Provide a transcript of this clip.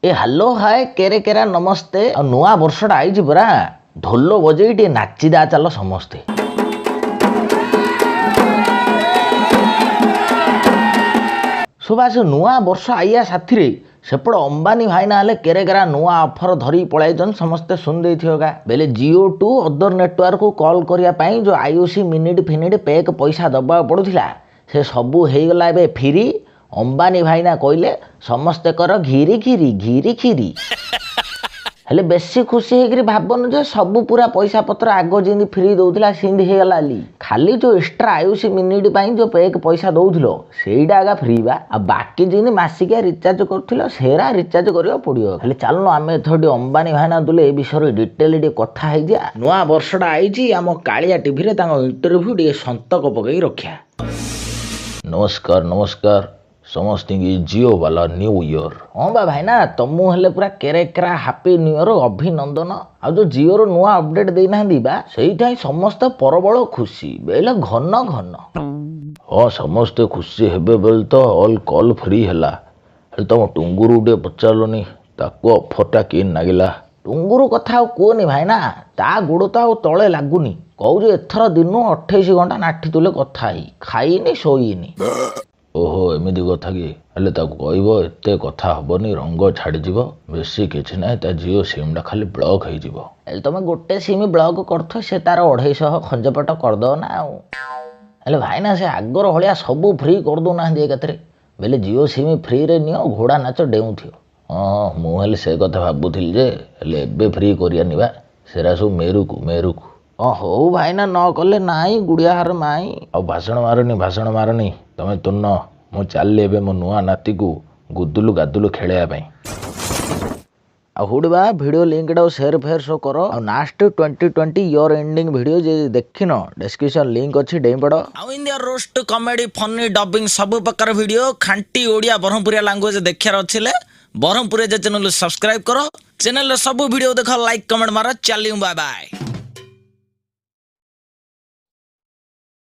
ए hello hi केरे केरा नमस्ते आ नुआ वर्षटा आईची परा ढोल बजेई टे नाचिदा चल समस्ते। सुभाष नुआ वर्ष आइया साथी रे सेपट अंबानी भाई ना केरे केरा नुआ ऑफर धरी पळाइजन समस्ते सुन देथियोगा बेले जियो टू अदर नेटवर्क को कॉल करिया पई जो आईओसी मिनिट फिनिट पैक पैसा दबा पड़ुथिला से सबू हेई गला बे फ्री। अंबानी भाईना कहले समस्ते कर घिरी घिरी घिरी खीरी हेले बेसी खुशी हेकरी भाबन जे सबू पूरा पैसा पत्र आगो जिंदी फ्री दउथिला सिंधी हे गला ली खाली जो एक्स्ट्रा आयुषी मिनिट पाई जो पैक पैसा दउथिलो सेईडा आगा फ्री बा आ बाकी जिंदी मासिकिया रिचार्ज करथिलो सेरा रिचार्ज करियो पड़ियो। हेले चलनो आमे थोडी अंबानी भाईना दुले ए विषय डिटेल डी कथा हे जा नुआ वर्षटा आईची आम कालिया टीवी रे तांको इंटरव्यू डी संतक पकई रखिया। नमस्कार नमस्कार समस्त जियो वाला न्यू ईयर। हाँ बा भाई ना तमु हेले पूरा केरेकरा हैप्पी न्यू ईयर अभिनंदन। आ जो जियो रो नुआ अपडेट देई ना दिबा सेइठाई समस्त परबळ खुशी बेले घन घन। हाँ समस्त खुशी हेबे बेल तो ऑल कॉल फ्री हैला हेले तम टुंगुरु डे पचारलोनी ताको ऑफरटा केन नागिला। टुंगुरु कथा कोनी भाई ना ता गुड़ तो तले लागुनी कहू एथर दिनु 28 घंटा नाठी तुले कथा ही खाइनी शोइनी। ओहो एमती कथा कि हेले ताको कहबो एते कथा हबनी रंग छाड़ी जीवो बेसी किछि नै ता जियो सिमटा खाली ब्लॉक हे जीवो। हेले तमे गोटे सिम ब्लॉक करथो से तार 250 खंजपट कर दो ना आ हेले भाई ना से आगर हलिया सब फ्री कर दो ना दे कतरे बेले जियो सिम फ्री रे नियो घोड़ा नाच डेउथियो। हाँ मु हेले से कथा भाबुथिल जे हेले एबे फ्री करिया निबा सेरा सब मेरू को हो भाई ना न कले नाई गुड़िया हार माई आ भाषण मारनी तमे तुन्न मु चलली एबे मो नुआ नाती को गुदुलु गादुलु खेलया पई आ हुडबा वीडियो लिंक डा शेयर फेयर सो करो आ लास्ट 2020 ईयर एंडिंग वीडियो जे देखिनो डिस्क्रिप्शन लिंक अछि डेम पड़ो। आ India roast comedy funny dubbing सब प्रकार वीडियो खांटी ओडिया बरहमपुरिया लैंग्वेज देखियार अछिले बरहमपुरिया जे चैनल सब्सक्राइब करो चैनल सब वीडियो देखो लाइक कमेंट मारो चलियो बाय बाय।